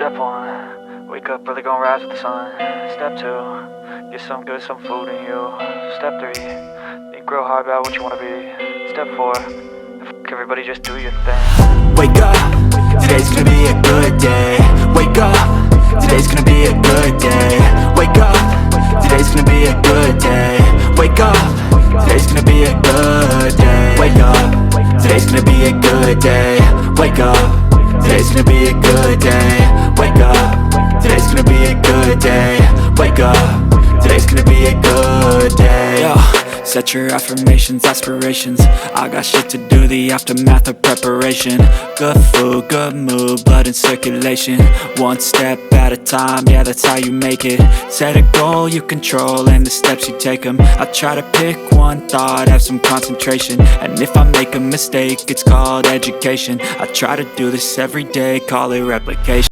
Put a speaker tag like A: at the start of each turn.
A: Step 1, wake up early, gonna rise with the sun. Step 2, get some good, some food in you. Step 3, think real hard about what you wanna be. Step 4, everybody just do your thing.
B: Wake up, today's gonna be a good day. Wake up, today's gonna be a good day. Wake up, today's gonna be a good day. Wake up, today's gonna be a good day. Wake up, today's gonna be a good day. Wake up, today's gonna be a good day. Wake up, today's gonna be a good day. Wake up, today's gonna be a good day. Yo, set your affirmations, aspirations. I got shit to do, the aftermath of preparation. Good food, good mood, blood in circulation. One step at a time, yeah, that's how you make it. Set a goal you control and the steps you take them. I try to pick one thought, have some concentration. And if I make a mistake, it's called education. I try to do this every day, call it replication.